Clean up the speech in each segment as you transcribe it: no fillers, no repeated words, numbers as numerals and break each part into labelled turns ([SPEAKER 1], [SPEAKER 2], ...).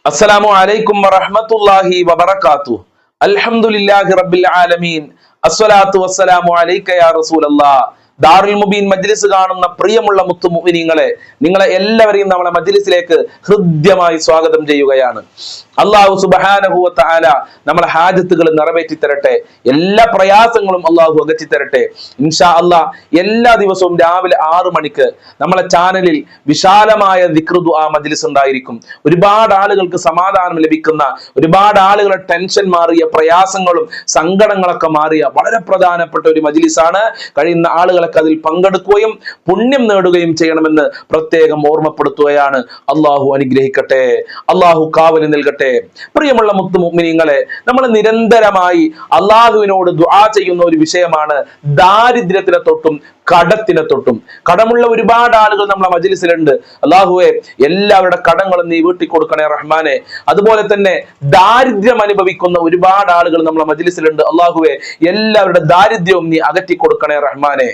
[SPEAKER 1] അസ്സലാമു അലൈക്കും വറഹ്മത്തുള്ളാഹി വബറകാതുഹു. അൽഹംദുലില്ലാഹി റബ്ബിൽ ആലമീൻ. അസ്സലാത്തു വസ്സലാമു അലൈക യാ റസൂലല്ലാഹ്. ദാറുൽ മുബീൻ മജ്ലിസ് കാണുന്ന പ്രിയമുള്ള മുത്തു മുഅ്മിനീങ്ങളെ, നിങ്ങളെ എല്ലാവരെയും നമ്മളെ മജ്ലിസിലേക്ക് ഹൃദ്യമായി സ്വാഗതം ചെയ്യുകയാണ്. അല്ലാഹു സുബ്ഹാനഹു വ തആല നമ്മളെ ഹാജത്തുകൾ നിറവേറ്റി തരട്ടെ. എല്ലാ പ്രയാസങ്ങളും അല്ലാഹു അകറ്റി തരട്ടെ ഇൻഷാ അല്ലാഹ്. എല്ലാ ദിവസവും രാവിലെ 6 മണിക്ക് നമ്മളെ ചാനലിൽ വിശാലമായ ദിക്ർ ദുആ മജ്ലിസ് ഉണ്ടായിരിക്കും. ഒരുപാട് ആളുകൾക്ക് സമാധാനം ലഭിക്കുന്ന, ഒരുപാട് ആളുകളുടെ ടെൻഷൻ മാറിയ, പ്രയാസങ്ങളും സങ്കടങ്ങളൊക്കെ മാറിയ വളരെ പ്രധാനപ്പെട്ട ഒരു മജ്ലിസാണ്. കഴിയുന്ന ആളുകളൊക്കെ അതിൽ പങ്കെടുക്കുകയും പുണ്യം നേടുകയും ചെയ്യണമെന്ന് പ്രത്യേകം ഓർമ്മപ്പെടുത്തുകയാണ്. അല്ലാഹു അനുഗ്രഹിക്കട്ടെ, അല്ലാഹു കാവൽ നൽകട്ടെ. പ്രിയമുള്ള മുത്തു മുഅ്മിനീങ്ങളെ, നമ്മൾ നിരന്തരമായി അള്ളാഹുവിനോട് ദുആ ചെയ്യുന്ന ഒരു വിഷയമാണ് ദാരിദ്ര്യത്തിനെ തൊട്ടും കടത്തിനെ തൊട്ടും. കടമുള്ള ഒരുപാട് ആളുകൾ നമ്മളെ മജ്ലിസിലുണ്ട്. അല്ലാഹുവേ, എല്ലാവരുടെ കടങ്ങളും നീ വീട്ടി കൊടുക്കണേ റഹ്മാനെ. അതുപോലെ തന്നെ ദാരിദ്ര്യം അനുഭവിക്കുന്ന ഒരുപാട് ആളുകൾ നമ്മളെ മജ്ലിസിലുണ്ട്. അല്ലാഹുവേ, എല്ലാവരുടെ ദാരിദ്ര്യവും നീ അകറ്റി കൊടുക്കണേ റഹ്മാനെ.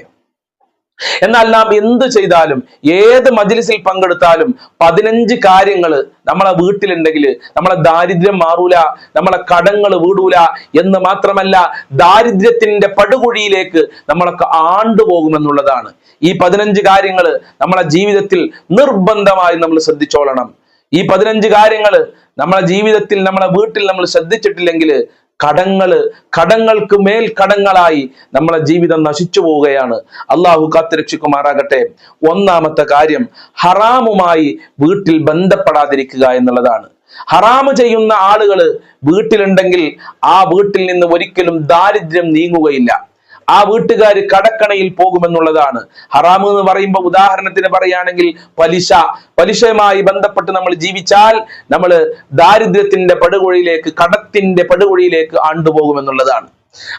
[SPEAKER 1] എന്നാൽ നാം എന്ത് ചെയ്താലും, ഏത് മജ്ലിസിൽ പങ്കെടുത്താലും 15 കാര്യങ്ങൾ നമ്മളെ വീട്ടിലുണ്ടെങ്കിൽ നമ്മളെ ദാരിദ്ര്യം മാറൂല, നമ്മളെ കടങ്ങൾ വീടൂല എന്ന് മാത്രമല്ല, ദാരിദ്ര്യത്തിന്റെ പടുകുഴിയിലേക്ക് നമ്മളൊക്കെ ആണ്ടുപോകുമെന്നുള്ളതാണ്. ഈ 15 കാര്യങ്ങൾ നമ്മളെ ജീവിതത്തിൽ നിർബന്ധമായി നമ്മൾ ശ്രദ്ധിച്ചോളണം. ഈ 15 കാര്യങ്ങൾ നമ്മളെ ജീവിതത്തിൽ, നമ്മളെ വീട്ടിൽ നമ്മൾ ശ്രദ്ധിച്ചിട്ടില്ലെങ്കിൽ കടങ്ങൾക്ക് മേൽ കടങ്ങളായി നമ്മളെ ജീവിതം നശിച്ചു പോവുകയാണ്. അള്ളാഹു കാത്തുരക്ഷിക്കുമാറാകട്ടെ. ഒന്നാമത്തെ കാര്യം, ഹറാമുമായി വീട്ടിൽ ബന്ധപ്പെടാതിരിക്കുക എന്നുള്ളതാണ്. ഹറാമ് ചെയ്യുന്ന ആളുകൾ വീട്ടിലുണ്ടെങ്കിൽ ആ വീട്ടിൽ നിന്ന് ഒരിക്കലും ദാരിദ്ര്യം നീങ്ങുകയില്ല. ആ വീട്ടുകാര് കടക്കണയിൽ പോകുമെന്നുള്ളതാണ്. ഹറാമ് എന്ന് പറയുമ്പോൾ ഉദാഹരണത്തിന് പറയുകയാണെങ്കിൽ പലിശയുമായി ബന്ധപ്പെട്ട് നമ്മൾ ജീവിച്ചാൽ നമ്മൾ ദാരിദ്ര്യത്തിന്റെ പടുകുഴിയിലേക്ക്, കടത്തിന്റെ പടുകുഴിയിലേക്ക് ആണ്ടുപോകുമെന്നുള്ളതാണ്.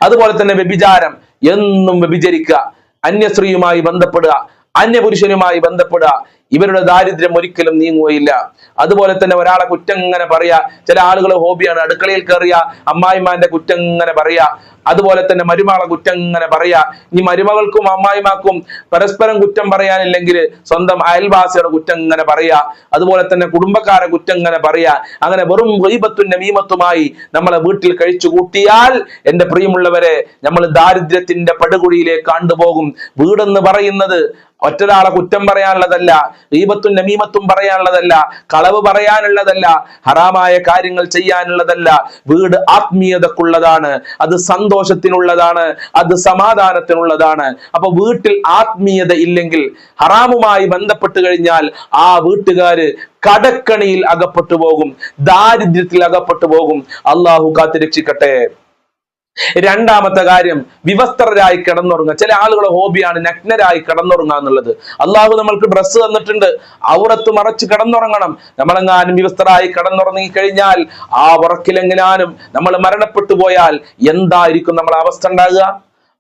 [SPEAKER 1] അതുപോലെ തന്നെ വ്യഭിചാരം, എന്നും വ്യഭിചരിക്കുക, അന്യസ്ത്രീയുമായി ബന്ധപ്പെടുക, അന്യപുരുഷനുമായി ബന്ധപ്പെടുക, ഇവരുടെ ദാരിദ്ര്യം ഒരിക്കലും നീങ്ങുകയില്ല. അതുപോലെ തന്നെ ഒരാളെ കുറ്റം ഇങ്ങനെ പറയാ. ചില ആളുകൾ ഹോബിയാണ് അടുക്കളയിൽ കയറിയ അമ്മായിമാന്റെ കുറ്റം ഇങ്ങനെ പറയാ. അതുപോലെ തന്നെ മരുമകളെ കുറ്റം ഇങ്ങനെ പറയാ. ഈ മരുമകൾക്കും അമ്മായിമാക്കും പരസ്പരം കുറ്റം പറയാനില്ലെങ്കിൽ സ്വന്തം അയൽവാസിയുടെ കുറ്റം ഇങ്ങനെ പറയാ. അതുപോലെ തന്നെ കുടുംബക്കാരെ കുറ്റം ഇങ്ങനെ പറയാ. അങ്ങനെ വെറും ഗീബത്തും നമീമത്തുമായി നമ്മളെ വീട്ടിൽ കഴിച്ചു കൂട്ടിയാൽ, എന്റെ പ്രിയമുള്ളവരെ, നമ്മൾ ദാരിദ്ര്യത്തിന്റെ പടുകുഴിയിലേക്ക് കണ്ടുപോകും. വീടെന്ന് പറയുന്നത് ഒറ്റൊരാളെ കുറ്റം പറയാനുള്ളതല്ല, ഗീബത്തും നമീമത്തും പറയാനുള്ളതല്ല, കളവ് പറയാനുള്ളതല്ല, ഹറാമായ കാര്യങ്ങൾ ചെയ്യാനുള്ളതല്ല. വീട് ആത്മീയതക്കുള്ളതാണ്, അത് സന്തോഷത്തിനുള്ളതാണ്, അത് സമാധാനത്തിനുള്ളതാണ്. അപ്പൊ വീട്ടിൽ ആത്മീയത ഇല്ലെങ്കിൽ, ഹറാമുമായി ബന്ധപ്പെട്ട് കഴിഞ്ഞാൽ ആ വീട്ടുകാര് കടക്കണിയിൽ അകപ്പെട്ടു പോകും, ദാരിദ്ര്യത്തിൽ അകപ്പെട്ടു പോകും. അള്ളാഹു കാത്തുരക്ഷിക്കട്ടെ. രണ്ടാമത്തെ കാര്യം, വിവസ്ത്രരായി കിടന്നുറങ്ങുക. ചില ആളുകളെ ഹോബിയാണ് നഗ്നരായി കിടന്നുറങ്ങുക എന്നുള്ളത്. അള്ളാഹു നമ്മൾക്ക് ഡ്രസ്സ് തന്നിട്ടുണ്ട്, ഔറത്ത് മറച്ച് കിടന്നുറങ്ങണം. നമ്മളെങ്ങാനും വിവസ്ത്രരായി കിടന്നുറങ്ങി കഴിഞ്ഞാൽ, ആ ഉറക്കിലെങ്ങാനും നമ്മൾ മരണപ്പെട്ടു പോയാൽ എന്തായിരിക്കും നമ്മളെ അവസ്ഥ ഉണ്ടാകുക?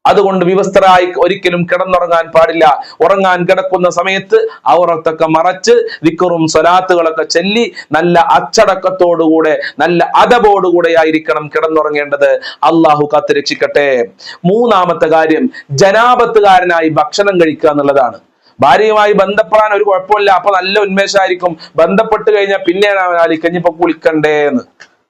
[SPEAKER 1] അതുകൊണ്ട് വിവസ്ത്രരായി ഒരിക്കലും കിടന്നുറങ്ങാൻ പാടില്ല. ഉറങ്ങാൻ കിടക്കുന്ന സമയത്ത് ഔറത്തൊക്കെ മറച്ച് ദിക്റും സ്വലാത്തുകളൊക്കെ ചൊല്ലി നല്ല അച്ചടക്കത്തോടുകൂടെ, നല്ല അദബോടുകൂടെ ആയിരിക്കണം കിടന്നുറങ്ങേണ്ടത്. അള്ളാഹു കാത്തുരക്ഷിക്കട്ടെ. മൂന്നാമത്തെ കാര്യം, ജനാപത്തുകാരനായി ഭക്ഷണം കഴിക്കുക എന്നുള്ളതാണ്. ഭാര്യയുമായി ബന്ധപ്പെടാൻ ഒരു കുഴപ്പമില്ല, അപ്പൊ നല്ല ഉന്മേഷമായിരിക്കും. ബന്ധപ്പെട്ട് കഴിഞ്ഞാൽ പിന്നെയാണ് ആലിക്കഞ്ഞിപ്പോ കുളിക്കണ്ടേന്ന്.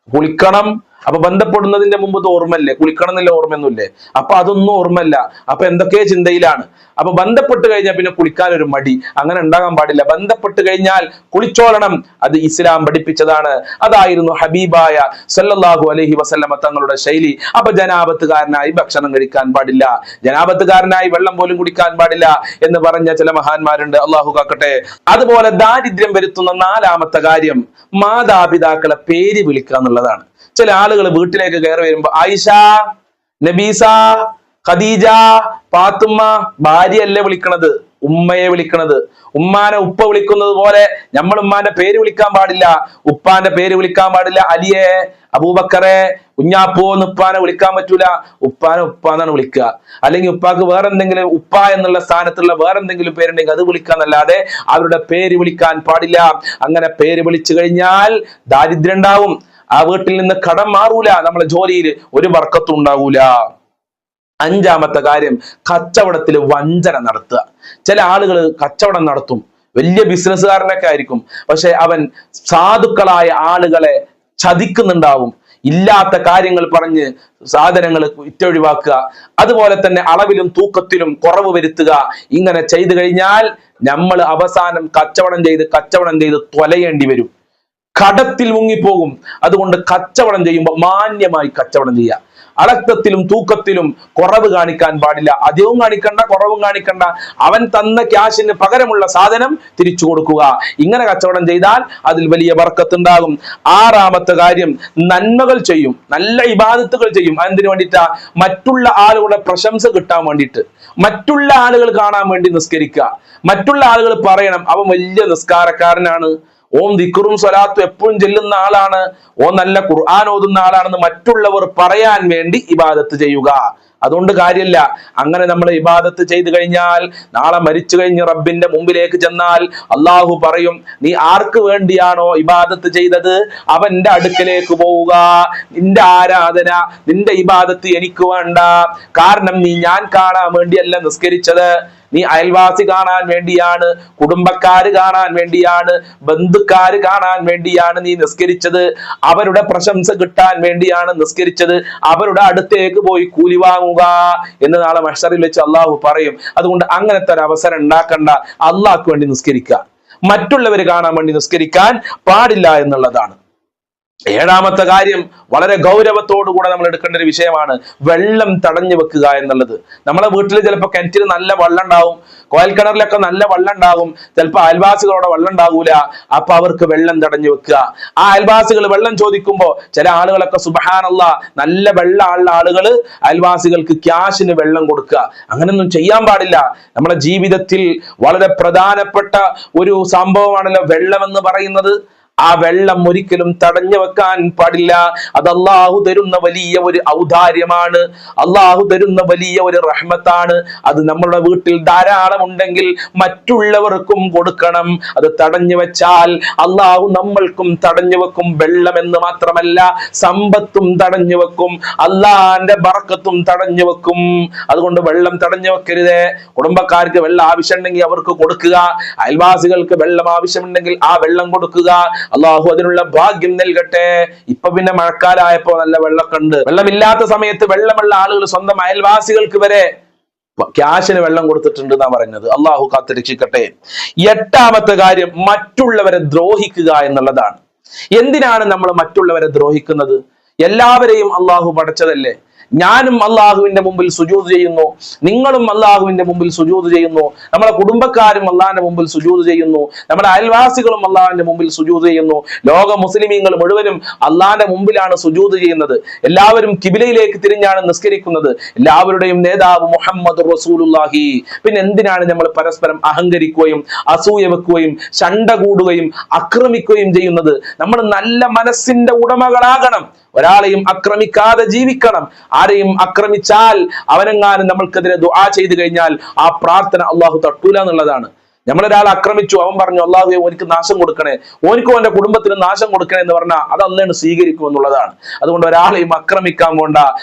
[SPEAKER 1] കുളിക്കണം. അപ്പൊ ബന്ധപ്പെടുന്നതിന്റെ മുമ്പ് ഓർമ്മല്ലേ? കുളിക്കണം എന്നില്ല ഓർമ്മയൊന്നുമില്ലേ? അപ്പൊ അതൊന്നും ഓർമ്മല്ല. അപ്പൊ എന്തൊക്കെ ചിന്തയിലാണ്. അപ്പൊ ബന്ധപ്പെട്ട് കഴിഞ്ഞാൽ പിന്നെ കുളിക്കാൻ ഒരു മടി, അങ്ങനെ ഉണ്ടാകാൻ പാടില്ല. ബന്ധപ്പെട്ട് കഴിഞ്ഞാൽ കുളിച്ചോളണം. അത് ഇസ്ലാം പഠിപ്പിച്ചതാണ്. അതായിരുന്നു ഹബീബായ സല്ലല്ലാഹു അലൈഹി വസല്ലമ തങ്ങളുടെ ശൈലി. അപ്പൊ ജനാപത്തുകാരനായി ഭക്ഷണം കഴിക്കാൻ പാടില്ല, ജനാപത്തുകാരനായി വെള്ളം പോലും കുടിക്കാൻ പാടില്ല എന്ന് പറഞ്ഞ ചില മഹാന്മാരുണ്ട്. അള്ളാഹു കാക്കട്ടെ. അതുപോലെ ദാരിദ്ര്യം വരുത്തുന്ന നാലാമത്തെ കാര്യം, മാതാപിതാക്കളെ പേര് വിളിക്കുക എന്നുള്ളതാണ്. ചില ആളുകൾ വീട്ടിലേക്ക് കയറി വരുമ്പോ ആയിഷ, നബീസ, ഖദീജ, പാത്തുമ്മ, ഭാര്യയല്ലേ വിളിക്കണത്, ഉമ്മയെ വിളിക്കണത്. ഉമ്മാനെ ഉപ്പ വിളിക്കുന്നത് പോലെ നമ്മൾ ഉമ്മാന്റെ പേര് വിളിക്കാൻ പാടില്ല, ഉപ്പാന്റെ പേര് വിളിക്കാൻ പാടില്ല. അലിയെ, അബൂബക്കറെ, കുഞ്ഞാപ്പോ എന്ന് ഉപ്പാനെ വിളിക്കാൻ പറ്റൂല. ഉപ്പാനെ ഉപ്പാന്നാണ് വിളിക്കുക. അല്ലെങ്കിൽ ഉപ്പാക്ക് വേറെന്തെങ്കിലും, ഉപ്പ എന്നുള്ള സ്ഥാനത്തുള്ള വേറെന്തെങ്കിലും പേരുണ്ടെങ്കിൽ അത് വിളിക്കാന്നല്ലാതെ അവരുടെ പേര് വിളിക്കാൻ പാടില്ല. അങ്ങനെ പേര് വിളിച്ചു കഴിഞ്ഞാൽ ദാരിദ്ര്യം ഉണ്ടാവും. ആ വീട്ടിൽ നിന്ന് കടം മാറൂല, നമ്മളെ ജോലിയിൽ ഒരു ബർക്കത്തും ഉണ്ടാവൂല. അഞ്ചാമത്തെ കാര്യം, കച്ചവടത്തിൽ വഞ്ചന നടത്തുക. ചില ആളുകൾ കച്ചവടം നടത്തും, വലിയ ബിസിനസ്സുകാരനൊക്കെ ആയിരിക്കും. പക്ഷെ അവൻ സാധുക്കളായ ആളുകളെ ചതിക്കുന്നുണ്ടാവും. ഇല്ലാത്ത കാര്യങ്ങൾ പറഞ്ഞ് സാധനങ്ങൾ വിറ്റൊഴിവാക്കുക, അതുപോലെ തന്നെ അളവിലും തൂക്കത്തിലും കുറവ് വരുത്തുക. ഇങ്ങനെ ചെയ്തു കഴിഞ്ഞാൽ നമ്മൾ അവസാനം കച്ചവടം ചെയ്ത് തൊലയേണ്ടി വരും, കടത്തിൽ മുങ്ങിപ്പോകും. അതുകൊണ്ട് കച്ചവടം ചെയ്യുമ്പോൾ മാന്യമായി കച്ചവടം ചെയ്യുക. അളക്കത്തിലും തൂക്കത്തിലും കുറവ് കാണിക്കാൻ പാടില്ല. അധികവും കാണിക്കണ്ട, കുറവും കാണിക്കണ്ട. അവൻ തന്ന ക്യാഷിന് പകരമുള്ള സാധനം തിരിച്ചു കൊടുക്കുക. ഇങ്ങനെ കച്ചവടം ചെയ്താൽ അതിൽ വലിയ ബർക്കത്ത് ഉണ്ടാകും. ആറാമത്തെ കാര്യം, നന്മകൾ ചെയ്യും, നല്ല ഇബാദത്തുകൾ ചെയ്യും. അതിന് വേണ്ടിയിട്ടാ? മറ്റുള്ള ആളുകളുടെ പ്രശംസ കിട്ടാൻ വേണ്ടിയിട്ട്, മറ്റുള്ള ആളുകൾ കാണാൻ വേണ്ടി നിസ്കരിക്കുക. മറ്റുള്ള ആളുകൾ പറയണം അവൻ വലിയ നിസ്കാരക്കാരനാണ്, ഓം ദിക്റും സ്വലാത്തും എപ്പോഴും ചെല്ലുന്ന ആളാണ്, ഓ നല്ല ഖുർആൻ ഓതുന്ന ആളാണെന്ന് മറ്റുള്ളവർ പറയാൻ വേണ്ടി ഇബാദത്ത് ചെയ്യുക. അതുകൊണ്ട് കാര്യമില്ല. അങ്ങനെ നമ്മൾ ഇബാദത്ത് ചെയ്തു കഴിഞ്ഞാൽ നാളെ മരിച്ചു കഴിഞ്ഞ് റബ്ബിന്റെ മുമ്പിലേക്ക് ചെന്നാൽ അള്ളാഹു പറയും, നീ ആർക്ക് വേണ്ടിയാണോ ഇബാദത്ത് ചെയ്തത് അവന്റെ അടുക്കലേക്ക് പോവുക. നിന്റെ ആരാധന, നിന്റെ ഇബാദത്ത് എനിക്ക് വേണ്ട. കാരണം നീ ഞാൻ കാണാൻ വേണ്ടിയല്ല നിസ്കരിച്ചത്, നീ അയൽവാസി കാണാൻ വേണ്ടിയാണ്, കുടുംബക്കാര് കാണാൻ വേണ്ടിയാണ്, ബന്ധുക്കാര് കാണാൻ വേണ്ടിയാണ് നീ നിസ്കരിച്ചത്. അവരുടെ പ്രശംസ കിട്ടാൻ വേണ്ടിയാണ് നിസ്കരിച്ചത്. അവരുടെ അടുത്തേക്ക് പോയി കൂലി വാങ്ങുക എന്ന് നാളെ മഹ്ശറിൽ വെച്ച് അള്ളാഹു പറയും. അതുകൊണ്ട് അങ്ങനത്തെ ഒരു അവസരം ഉണ്ടാക്കണ്ട. അള്ളാഹ്ക്ക് വേണ്ടി നിസ്കരിക്കുക, മറ്റുള്ളവർ കാണാൻ വേണ്ടി നിസ്കരിക്കാൻ പാടില്ല എന്നുള്ളതാണ്. ഏഴാമത്തെ കാര്യം വളരെ ഗൗരവത്തോടുകൂടെ നമ്മൾ എടുക്കേണ്ട ഒരു വിഷയമാണ്, വെള്ളം തടഞ്ഞു വെക്കുക എന്നുള്ളത്. നമ്മളെ വീട്ടിൽ ചിലപ്പോൾ കിണറ്റിൽ നല്ല വെള്ളം ഉണ്ടാവും, കോയൽക്കിണറിലൊക്കെ നല്ല വെള്ളം ഉണ്ടാകും, ചിലപ്പോൾ അയൽവാസികളോടെ വെള്ളം ഉണ്ടാകൂല. അപ്പൊ അവർക്ക് വെള്ളം തടഞ്ഞു വെക്കുക. ആ അയൽവാസികൾ വെള്ളം ചോദിക്കുമ്പോൾ ചില ആളുകളൊക്കെ സുബ്ഹാനല്ലാഹ് നല്ല വെള്ളമുള്ള ആളുകൾ അയൽവാസികൾക്ക് ക്യാഷിന് വെള്ളം കൊടുക്കുക. അങ്ങനെയൊന്നും ചെയ്യാൻ പാടില്ല. നമ്മുടെ ജീവിതത്തിൽ വളരെ പ്രധാനപ്പെട്ട ഒരു സംഭവമാണല്ലോ വെള്ളം എന്ന് പറയുന്നത്. ആ വെള്ളം ഒരിക്കലും തടഞ്ഞു വെക്കാൻ പാടില്ല. അത് അള്ളാഹു തരുന്ന വലിയ ഒരു ഔദാര്യമാണ്, അള്ളാഹു തരുന്ന വലിയ ഒരു റഹ്മത്താണ്. അത് നമ്മുടെ വീട്ടിൽ ധാരാളം ഉണ്ടെങ്കിൽ മറ്റുള്ളവർക്കും കൊടുക്കണം. അത് തടഞ്ഞു വെച്ചാൽ അള്ളാഹു നമ്മൾക്കും തടഞ്ഞു വെക്കും. വെള്ളം എന്ന് മാത്രമല്ല, സമ്പത്തും തടഞ്ഞു വെക്കും, അള്ളാഹിന്റെ ബർക്കത്തും തടഞ്ഞു വെക്കും. അതുകൊണ്ട് വെള്ളം തടഞ്ഞു വെക്കരുത്. കുടുംബക്കാർക്ക് വെള്ളം ആവശ്യമുണ്ടെങ്കിൽ അവർക്ക് കൊടുക്കുക, അയൽവാസികൾക്ക് വെള്ളം ആവശ്യമുണ്ടെങ്കിൽ ആ വെള്ളം കൊടുക്കുക. അള്ളാഹു അതിനുള്ള ഭാഗ്യം നൽകട്ടെ. ഇപ്പൊ പിന്നെ മഴക്കാലമായപ്പോ നല്ല വെള്ളമൊക്കെ ഉണ്ട്. വെള്ളമില്ലാത്ത സമയത്ത് വെള്ളമുള്ള ആളുകൾ സ്വന്തം അയൽവാസികൾക്ക് വരെ ക്യാഷിന് വെള്ളം കൊടുത്തിട്ടുണ്ട് എന്നാ പറയുന്നത്. അള്ളാഹു കാത്തുരക്ഷിക്കട്ടെ. എട്ടാമത്തെ കാര്യം, മറ്റുള്ളവരെ ദ്രോഹിക്കുക എന്നുള്ളതാണ്. എന്തിനാണ് നമ്മൾ മറ്റുള്ളവരെ ദ്രോഹിക്കുന്നത്? എല്ലാവരെയും അള്ളാഹു പടച്ചതല്ലേ. ഞാനും അള്ളാഹുവിന്റെ മുമ്പിൽ സുജൂദ് ചെയ്യുന്നു, നിങ്ങളും അള്ളാഹുവിന്റെ മുമ്പിൽ സുജൂദ് ചെയ്യുന്നു, നമ്മളെ കുടുംബക്കാരും അള്ളാഹിന്റെ മുമ്പിൽ സുജൂദ് ചെയ്യുന്നു, നമ്മുടെ അയൽവാസികളും അള്ളാഹിന്റെ മുമ്പിൽ സുജൂദ് ചെയ്യുന്നു. ലോക മുസ്ലിമീങ്ങൾ മുഴുവനും അള്ളാഹിന്റെ മുമ്പിലാണ് സുജൂദ് ചെയ്യുന്നത്. എല്ലാവരും കിബിലയിലേക്ക് തിരിഞ്ഞാണ് നിസ്കരിക്കുന്നത്. എല്ലാവരുടെയും നേതാവ് മുഹമ്മദ് റസൂലുള്ളാഹി. പിന്നെ എന്തിനാണ് നമ്മൾ പരസ്പരം അഹങ്കരിക്കുകയും അസൂയ വെക്കുകയും ശണ്ട കൂടുകയും ആക്രമിക്കുകയും ചെയ്യുന്നത്? നമ്മൾ നല്ല മനസ്സിന്റെ ഉടമകളാകണം. ഒരാളെയും ആക്രമിക്കാതെ ജീവിക്കണം. ആരെയും ആക്രമിച്ചാൽ അവനെങ്ങാനും നമ്മൾക്കെതിരെ ദുആ ചെയ്തു കഴിഞ്ഞാൽ ആ പ്രാർത്ഥന അള്ളാഹു തട്ടൂല എന്നുള്ളതാണ്. നമ്മളൊരാളെ ആക്രമിച്ചു, അവൻ പറഞ്ഞു അള്ളാഹുവേ ഓനിക്ക് നാശം കൊടുക്കണേ, ഓനിക്കും അവന്റെ കുടുംബത്തിന് നാശം കൊടുക്കണേ എന്ന് പറഞ്ഞാൽ അത് അള്ളാഹു സ്വീകരിക്കും എന്നുള്ളതാണ്. അതുകൊണ്ട് ഒരാളെയും ആക്രമിക്കാൻ പോണ്ട.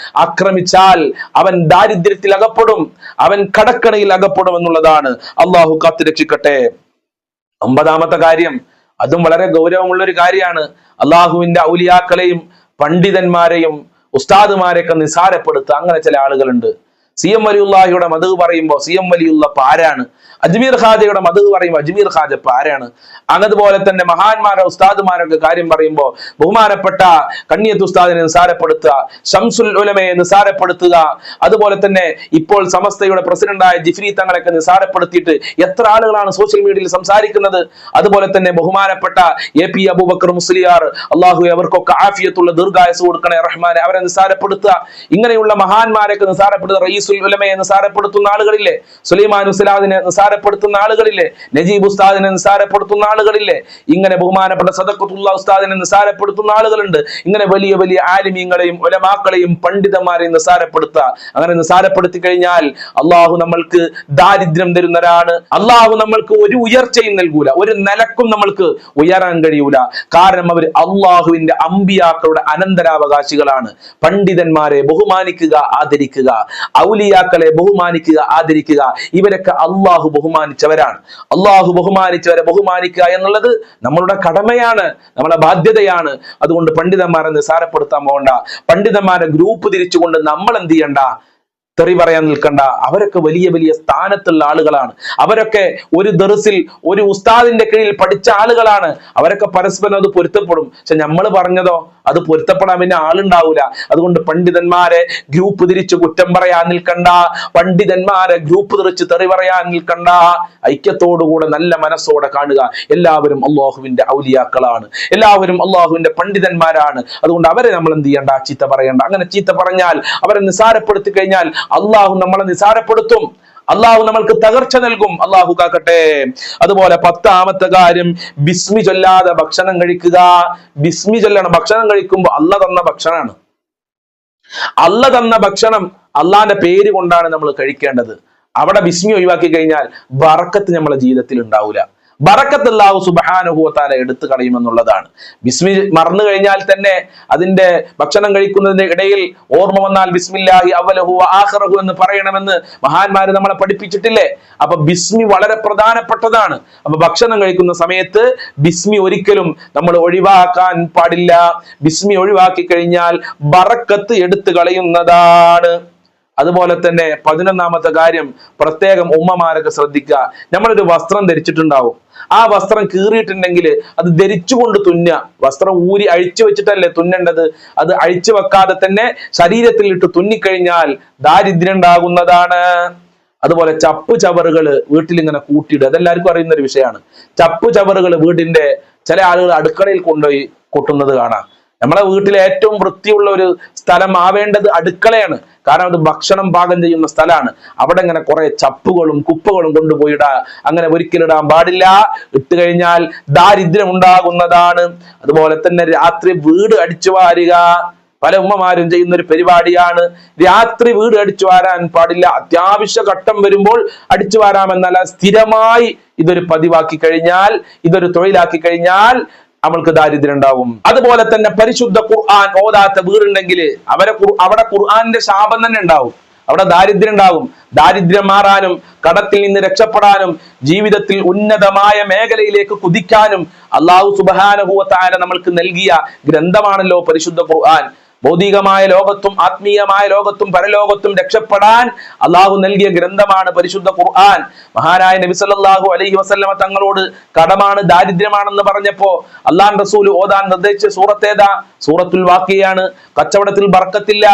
[SPEAKER 1] ആക്രമിച്ചാൽ അവൻ ദാരിദ്ര്യത്തിൽ അകപ്പെടും, അവൻ കടക്കണയിൽ അകപ്പെടും എന്നുള്ളതാണ്. അള്ളാഹു കാത്തുരക്ഷിക്കട്ടെ. ഒമ്പതാമത്തെ കാര്യം, അതും വളരെ ഗൗരവമുള്ള ഒരു കാര്യമാണ്. അള്ളാഹുവിന്റെ ഔലിയാക്കളെയും പണ്ഡിതന്മാരെയും ഉസ്താദുമാരെയൊക്കെ നിസാരപ്പെടുത്തുക. അങ്ങനെ ചില ആളുകളുണ്ട്. സി എം വലിയുള്ളാഹിയുടെ മദ്ഹ് പറയുമ്പോൾ സി എം വലിയുള്ള പാരാണ്, അജ്മീർ ഖാജയുടെ മദ്ഹ് പറയുമ്പോൾ അജ്മീർ ഖാജ പാരാണ്. അതുപോലെ തന്നെ മഹാന്മാരുടെ ഉസ്താദുമാരൊക്കെ കാര്യം പറയുമ്പോൾ ബഹുമാനപ്പെട്ട കണ്ണിയത്ത് ഉസ്താദിനെ നിസാരപ്പെടുത്തുക, ശംസുൽ ഉലമയെ നിസാരപ്പെടുത്തുക. അതുപോലെ തന്നെ ഇപ്പോൾ സമസ്തയുടെ പ്രസിഡന്റായ ജിഫ്രി തങ്ങളൊക്കെ നിസാരപ്പെടുത്തിയിട്ട് എത്ര ആളുകളാണ് സോഷ്യൽ മീഡിയയിൽ സംസാരിക്കുന്നത്. അതുപോലെ തന്നെ ബഹുമാനപ്പെട്ട AP അബൂബക്കർ മുസ്ലിയാർ, അള്ളാഹു അവർക്കൊക്കെ ആഫിയത്തുള്ള ദീർഘായുസ്സ് കൊടുക്കണേ റഹ്മാനെ, അവരെ നിസാരപ്പെടുത്തുക. ഇങ്ങനെയുള്ള മഹാന്മാരൊക്കെ നിസാരപ്പെടുത്തുക. റയീസുൽ ഉലമയെ നിസാരപ്പെടുത്തുന്ന ആളുകളില്ലേ, സുലൈമാൻ ഉസ്താദിനെ നിസാരപ്പെടുത്തുന്ന ആളുകളില്ലേ, നജീബ് ഉസ്താദിനെ നിസാരപ്പെടുത്തുന്ന ആളുകളില്ലേ, ഇങ്ങനെ ബഹുമാനപ്പെട്ട സദഖത്തുല്ലാ ഉസ്താദിനെ നിസാരപ്പെടുത്തുന്ന ആളുകളുണ്ട്. ഇങ്ങനെ വലിയ വലിയ ആലിമീങ്ങളെയും ഉലമാക്കളെയും പണ്ഡിതന്മാരെയും നിസാരപ്പെടുത്തുക. അങ്ങനെ നിസാരപ്പെടുത്തി കഴിഞ്ഞാൽ അള്ളാഹു നമ്മൾക്ക് ദാരിദ്ര്യം തരുന്നവരാണ്. അള്ളാഹു നമ്മൾക്ക് ഒരു ഉയർച്ചയും നൽകൂല, ഒരു നിലക്കും നമ്മൾക്ക് ഉയരാൻ കഴിയൂല. കാരണം അവർ അള്ളാഹുവിന്റെ അമ്പിയാക്കളുടെ അനന്തരാവകാശികളാണ്. പണ്ഡിതന്മാരെ ബഹുമാനിക്കുക, ആദരിക്കുക, ഔലിയാക്കളെ ബഹുമാനിക്കുക, ആദരിക്കുക. ഇവരൊക്കെ അള്ളാഹു ബഹുമാനിച്ചവരാണ്. അള്ളാഹു ബഹുമാനിച്ചവരെ ബഹുമാനിക്കുക എന്നുള്ളത് നമ്മളുടെ കടമയാണ്, നമ്മളെ ബാധ്യതയാണ്. അതുകൊണ്ട് പണ്ഡിതന്മാരെ നിസാരപ്പെടുത്താൻ പോകണ്ട. പണ്ഡിതന്മാരെ ഗ്രൂപ്പ് തിരിച്ചുകൊണ്ട് നമ്മൾ എന്ത് ചെയ്യണ്ട, തെറി പറയാൻ നിൽക്കണ്ട. അവരൊക്കെ വലിയ വലിയ സ്ഥാനത്തുള്ള ആളുകളാണ്. അവരൊക്കെ ഒരു ദർസിൽ ഒരു ഉസ്താദിന്റെ കീഴിൽ പഠിച്ച ആളുകളാണ്. അവരൊക്കെ പരസ്പരം അത് പൊരുത്തപ്പെടും. പക്ഷെ നമ്മൾ പറഞ്ഞതോ അത് പൊരുത്തപ്പെടാൻ പിന്നെ ആളുണ്ടാവൂല. അതുകൊണ്ട് പണ്ഡിതന്മാരെ ഗ്രൂപ്പ് തിരിച്ച് കുറ്റം പറയാൻ നിൽക്കണ്ട. പണ്ഡിതന്മാരെ ഗ്രൂപ്പ് തിരിച്ച് തെറി പറയാൻ നിൽക്കണ്ട. ഐക്യത്തോടുകൂടെ നല്ല മനസ്സോടെ കാണുക. എല്ലാവരും അള്ളാഹുവിന്റെ ഔലിയാക്കളാണ്, എല്ലാവരും അള്ളാഹുവിന്റെ പണ്ഡിതന്മാരാണ്. അതുകൊണ്ട് അവരെ നമ്മൾ എന്ത് ചെയ്യണ്ട, ചീത്ത പറയണ്ട. അങ്ങനെ ചീത്ത പറഞ്ഞാൽ, അവരെ നിസാരപ്പെടുത്തി കഴിഞ്ഞാൽ അള്ളാഹു നമ്മളെ നിസാരപ്പെടുത്തും, അള്ളാഹു നമ്മൾക്ക് തകർച്ച നൽകും. അള്ളാഹു കാക്കട്ടെ. അതുപോലെ 10ാമത്തെ കാര്യം, ബിസ്മി ചൊല്ലാതെ ഭക്ഷണം കഴിക്കുക. ബിസ്മി ചൊല്ലണം. ഭക്ഷണം കഴിക്കുമ്പോൾ അള്ള തന്ന ഭക്ഷണമാണ്. അള്ള തന്ന ഭക്ഷണം അള്ളാന്റെ പേര് കൊണ്ടാണ് നമ്മൾ കഴിക്കേണ്ടത്. അവിടെ ബിസ്മി ഒഴിവാക്കി കഴിഞ്ഞാൽ ബറക്കത്ത് നമ്മുടെ ജീവിതത്തിൽ ഉണ്ടാവില്ല. ബറക്കത്ത് അല്ലാഹു സുബ്ഹാനഹു വ തആല എടുത്തു കളയുമെന്നുള്ളതാണ്. ബിസ്മി മറന്നു കഴിഞ്ഞാൽ തന്നെ അതിന്റെ ഭക്ഷണം കഴിക്കുന്നതിന്റെ ഇടയിൽ ഓർമ്മ വന്നാൽ ബിസ്മില്ലാഹി അവലഹു വ ആഖിറഹു എന്ന് പറയണമെന്ന് മഹാന്മാര് നമ്മളെ പഠിപ്പിച്ചിട്ടില്ലേ? അപ്പൊ ബിസ്മി വളരെ പ്രധാനപ്പെട്ടതാണ്. അപ്പൊ ഭക്ഷണം കഴിക്കുന്ന സമയത്ത് ബിസ്മി ഒരിക്കലും നമ്മൾ ഒഴിവാക്കാൻ പാടില്ല. ബിസ്മി ഒഴിവാക്കി കഴിഞ്ഞാൽ ബറക്കത്ത് എടുത്തു കളയുന്നതാണ്. അതുപോലെ തന്നെ 11ാമത്തെ കാര്യം, പ്രത്യേകം ഉമ്മമാരൊക്കെ ശ്രദ്ധിക്കുക. നമ്മളൊരു വസ്ത്രം ധരിച്ചിട്ടുണ്ടാവും. ആ വസ്ത്രം കീറിയിട്ടുണ്ടെങ്കിൽ അത് ധരിച്ചുകൊണ്ട് തുന്നുക. വസ്ത്രം ഊരി അഴിച്ചു വെച്ചിട്ടല്ലേ തുന്നേണ്ടത്. അത് അഴിച്ചു വെക്കാതെ തന്നെ ശരീരത്തിൽ ഇട്ട് തുന്നിക്കഴിഞ്ഞാൽ ദാരിദ്ര്യം ഉണ്ടാകുന്നതാണ്. അതുപോലെ ചപ്പു ചവറുകള് വീട്ടിൽ ഇങ്ങനെ കൂട്ടിയിടുക. അതെല്ലാവർക്കും അറിയുന്ന ഒരു വിഷയമാണ്. ചപ്പു ചവറുകൾ വീടിന്റെ ചില ആളുകൾ അടുക്കളയിൽ കൊണ്ടുപോയി കൊട്ടുന്നത് കാണാം. നമ്മളെ വീട്ടിലെ ഏറ്റവും വൃത്തിയുള്ള ഒരു സ്ഥലം ആവേണ്ടത് അടുക്കളയാണ്. കാരണം അത് ഭക്ഷണം പാകം ചെയ്യുന്ന സ്ഥലമാണ്. അവിടെ ഇങ്ങനെ കുറെ ചപ്പുകളും കുപ്പകളും കൊണ്ടുപോയിടാ. അങ്ങനെ ഒരിക്കലിടാൻ പാടില്ല. ഇട്ട് കഴിഞ്ഞാൽ ദാരിദ്ര്യം ഉണ്ടാകുന്നതാണ്. അതുപോലെ തന്നെ രാത്രി വീട് അടിച്ചു വാരുക. പല ഉമ്മമാരും ചെയ്യുന്ന ഒരു പരിപാടിയാണ്. രാത്രി വീട് അടിച്ചു വാരാൻ പാടില്ല. അത്യാവശ്യ ഘട്ടം വരുമ്പോൾ അടിച്ചു വാരാമെന്നല്ല, സ്ഥിരമായി ഇതൊരു പതിവാക്കി കഴിഞ്ഞാൽ, ഇതൊരു തൊഴിലാക്കി കഴിഞ്ഞാൽ നമ്മൾക്ക് ദാരിദ്ര്യം ഉണ്ടാവും. അതുപോലെ തന്നെ പരിശുദ്ധ ഖുർആൻ ഓതാത്ത വീടുണ്ടെങ്കിൽ അവിടെ ഖുർആന്റെ ശാപം തന്നെ ഉണ്ടാവും. അവിടെ ദാരിദ്ര്യം ഉണ്ടാകും. ദാരിദ്ര്യം മാറാനും കടത്തിൽ നിന്ന് രക്ഷപ്പെടാനും ജീവിതത്തിൽ ഉന്നതമായ മേഖലയിലേക്ക് കുതിക്കാനും അല്ലാഹു സുബ്ഹാനഹു വ തആല നമ്മൾക്ക് നൽകിയ ഗ്രന്ഥമാണല്ലോ പരിശുദ്ധ ഖുർആൻ. ഭൗതികമായ ലോകത്തും ആത്മീയമായ ലോകത്തും പരലോകത്തും രക്ഷപ്പെടാൻ അള്ളാഹു നൽകിയ ഗ്രന്ഥമാണ് പരിശുദ്ധ ഖുർആൻ. മഹാനായ നബി സല്ലല്ലാഹു അലൈഹി വസല്ലമ തങ്ങളോട് കടമാണ്, ദാരിദ്ര്യമാണെന്ന് പറഞ്ഞപ്പോ അള്ളാഹു റസൂൽ ഓതാൻ നിർദ്ദേശിച്ച സൂറത്ത് ഏതാ? സൂറത്തുൽ വാഖിയാണ്. കച്ചവടത്തിൽ ബർക്കത്തില്ല,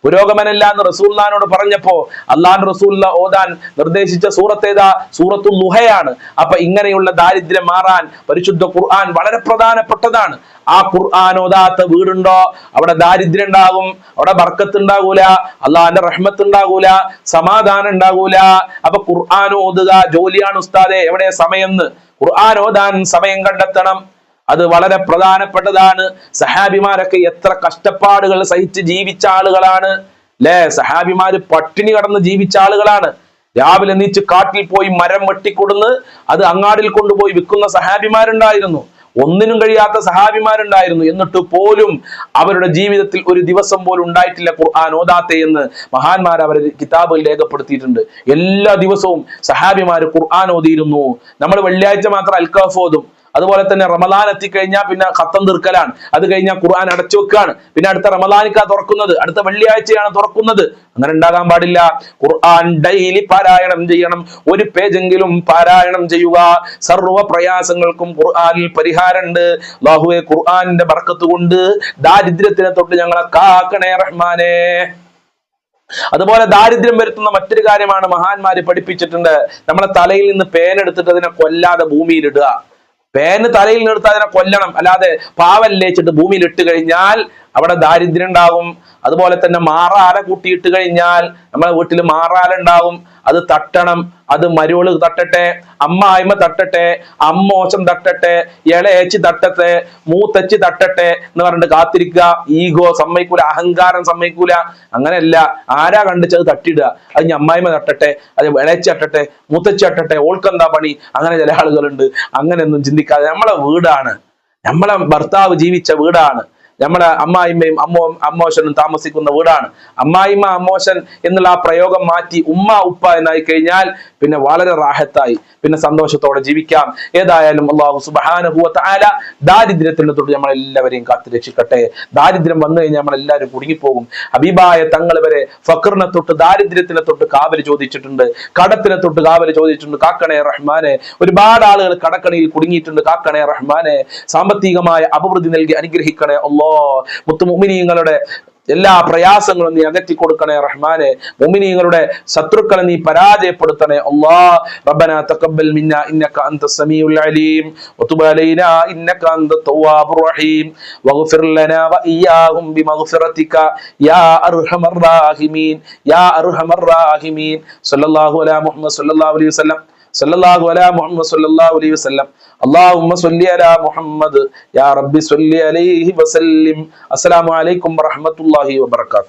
[SPEAKER 1] പുരോഗമനല്ല എന്ന് റസൂലുള്ളാഹിനോട് പറഞ്ഞപ്പോ അള്ളാഹു റസൂൽ ഓതാൻ നിർദ്ദേശിച്ച സൂറത്ത് ഏതാ? സൂറത്തുൽ ളുഹയാണ്. അപ്പൊ ഇങ്ങനെയുള്ള ദാരിദ്ര്യം മാറാൻ പരിശുദ്ധ ഖുർആൻ വളരെ പ്രധാനപ്പെട്ടതാണ്. ആ ഖുർആൻ ഓതാത്ത വീടുണ്ടോ അവിടെ ദാരിദ്ര്യം ഉണ്ടാകും, അവിടെ ബർക്കത്ത് ഉണ്ടാകൂല, അള്ളാഹിന്റെ റഹ്മത്ത് ഉണ്ടാകൂല, സമാധാനം ഉണ്ടാകൂല. അപ്പൊ ഖുർആൻ ഓതുക ജോലിയാണ് ഉസ്താദെ, എവിടെ സമയം? ഖുർആൻ ഓതാൻ സമയം കണ്ടെത്തണം. അത് വളരെ പ്രധാനപ്പെട്ടതാണ്. സഹാബിമാരൊക്കെ എത്ര കഷ്ടപ്പാടുകൾ സഹിച്ച് ജീവിച്ച ആളുകളാണ് അല്ലെ? സഹാബിമാര് പട്ടിണി കടന്ന് ജീവിച്ച ആളുകളാണ്. രാവിലെ എണീച്ച് കാട്ടിൽ പോയി മരം വെട്ടിക്കൊടുന്ന് അത് അങ്ങാടിൽ കൊണ്ടുപോയി വിൽക്കുന്ന സഹാബിമാരുണ്ടായിരുന്നു. ഒന്നിനും കഴിയാത്ത സഹാബിമാരുണ്ടായിരുന്നു. എന്നിട്ട് പോലും അവരുടെ ജീവിതത്തിൽ ഒരു ദിവസം പോലും ഉണ്ടായിട്ടില്ല ഖുർആൻ ഓതാത്തെ എന്ന് മഹാന്മാർ അവർ കിതാബിൽ രേഖപ്പെടുത്തിയിട്ടുണ്ട്. എല്ലാ ദിവസവും സഹാബിമാര് ഖുർആൻ ഓതിയിരുന്നു. നമ്മൾ വെള്ളിയാഴ്ച മാത്രം അൽക്കാഫ് ഓതും. അതുപോലെ തന്നെ റമദാൻ എത്തിക്കഴിഞ്ഞാൽ പിന്നെ ഖത്തം തീർക്കലാണ്. അത് കഴിഞ്ഞാൽ ഖുർആൻ അടച്ചു വെക്കാണ്. പിന്നെ അടുത്ത റമദാനിക്കാ തുറക്കുന്നത്, അടുത്ത വെള്ളിയാഴ്ചയാണ് തുറക്കുന്നത്. അങ്ങനെ ഉണ്ടാകാൻ പാടില്ല. ഖുർആൻ ഡെയിലി പാരായണം ചെയ്യണം. ഒരു പേജെങ്കിലും പാരായണം ചെയ്യുക. സർവ്വ പ്രയാസങ്ങൾക്കും ഖുർആനിൽ പരിഹാരമുണ്ട്. അല്ലാഹുവേ, ഖുർആനിന്റെ ബർക്കത്ത് കൊണ്ട് ദാരിദ്ര്യത്തിനെ തൊട്ട് ഞങ്ങളെ കാക്കണേ റഹ്മാനേ. അതുപോലെ ദാരിദ്ര്യം വരുത്തുന്ന മറ്റൊരു കാര്യമാണ് മഹാന്മാര് പഠിപ്പിച്ചിട്ടുണ്ട്. നമ്മളെ തലയിൽ നിന്ന് പേനെടുത്തിട്ട് അതിനെ കൊല്ലാതെ ഭൂമിയിൽ ഇടുക. പേന് തലയിൽ നിർത്താൻ അതിനെ കൊല്ലണം, അല്ലാതെ പാവല്ലേച്ചിട്ട് ഭൂമിയിൽ ഇട്ട് കഴിഞ്ഞാൽ അവിടെ ദാരിദ്ര്യം ഉണ്ടാകും. അതുപോലെ തന്നെ മാറാല കൂട്ടിയിട്ട് കഴിഞ്ഞാൽ നമ്മളെ വീട്ടിൽ മാറാല ഉണ്ടാവും. അത് തട്ടണം. അത് മരുവള് തട്ടട്ടെ, അമ്മായിമ്മ തട്ടട്ടെ, അമ്മോശം തട്ടട്ടെ, ഇളയച്ചി തട്ടട്ടെ, മൂത്തച്ചി തട്ടട്ടെ എന്ന് പറഞ്ഞിട്ട് കാത്തിരിക്കുക. ഈഗോ സമ്മതിക്കൂല, അഹങ്കാരം സമ്മതിക്കൂല. അങ്ങനെയല്ല, ആരാ കണ്ടിച്ചത് തട്ടിടുക. അത് ഇനി അമ്മായിമ്മ തട്ടട്ടെ, അത് ഇളയച്ചി തട്ടട്ടെ, മൂത്തച്ചി തട്ടട്ടെ, ഓൾക്കെന്താ പണി? അങ്ങനെ ചില ആളുകളുണ്ട്. അങ്ങനെയൊന്നും ചിന്തിക്കാതെ നമ്മളെ വീടാണ്, നമ്മളെ ഭർത്താവ് ജീവിച്ച വീടാണ്, നമ്മളെ അമ്മായിമ്മയും അമ്മോശനും താമസിക്കുന്ന വീടാണ്. അമ്മായിമ്മ അമ്മോശൻ എന്നുള്ള ആ പ്രയോഗം മാറ്റി ഉമ്മ ഉപ്പ എന്നായി കഴിഞ്ഞാൽ പിന്നെ വളരെ റാഹത്തായി പിന്നെ സന്തോഷത്തോടെ ജീവിക്കാം. ഏതായാലും അല്ലാഹു സുബ്ഹാനഹു വ തആല ദാരിദ്ര്യത്തിൽ തൊട്ട് നമ്മളെല്ലാവരെയും കാത്തു രക്ഷിക്കട്ടെ. ദാരിദ്ര്യം വന്നു കഴിഞ്ഞാൽ നമ്മളെല്ലാവരും കുടുങ്ങിപ്പോകും. ഹബീബായ തങ്ങൾ വരെ ഫഖറിനെ തൊട്ട് ദാരിദ്ര്യത്തിനെ തൊട്ട് കാവല് ചോദിച്ചിട്ടുണ്ട്, കടത്തിനെ തൊട്ട് കാവല് ചോദിച്ചിട്ടുണ്ട്. കാക്കണേ റഹ്മാനെ. ഒരുപാട് ആളുകൾ കടക്കണിയിൽ കുടുങ്ങിയിട്ടുണ്ട്. കാക്കണേ റഹ്മാനെ. സാമ്പത്തികമായ അഭിവൃദ്ധി നൽകി അനുഗ്രഹിക്കണേ അല്ലാഹ്. മുത്തു മുഅ്മിനീങ്ങളുടെ എല്ലാ പ്രയാസങ്ങളും നീ അകറ്റി കൊടുക്കണേ റഹ്മാനെ. മുഅ്മിനീങ്ങളുടെ ശത്രുക്കളെ നീ പരാജയപ്പെടുത്തണേ അല്ലാഹ്. റബ്ബനാ തഖബ്ബൽ മിന്നാ ഇന്നക അൻതസ് സമീഉൽ അലീം വതുബ് അലൈനാ ഇന്നക അൻതത് തവ്വാബുർ റഹീം വഗ്ഫിർ ലനാ വഇയ്യാഹും ബിമഗ്ഫിറതിക യാ അർഹമർ റഹീമീൻ യാ അർഹമർ റഹീമീൻ. സല്ലല്ലാഹു അലാ മുഹമ്മദ് സല്ലല്ലാഹു അലൈഹി വസല്ലം. സല്ലല്ലാഹു അലാ മുഹമ്മദ് സല്ലല്ലാഹു അലൈഹി വസല്ലം. അല്ലാഹുമ്മ സ്വല്ലി അലാ മുഹമ്മദ് യാ റബ്ബി സ്വല്ലി അലൈഹി വസല്ലിം. അസ്സലാമു അലൈക്കും വറഹ്മത്തുള്ളാഹി വബറകാതുഹു.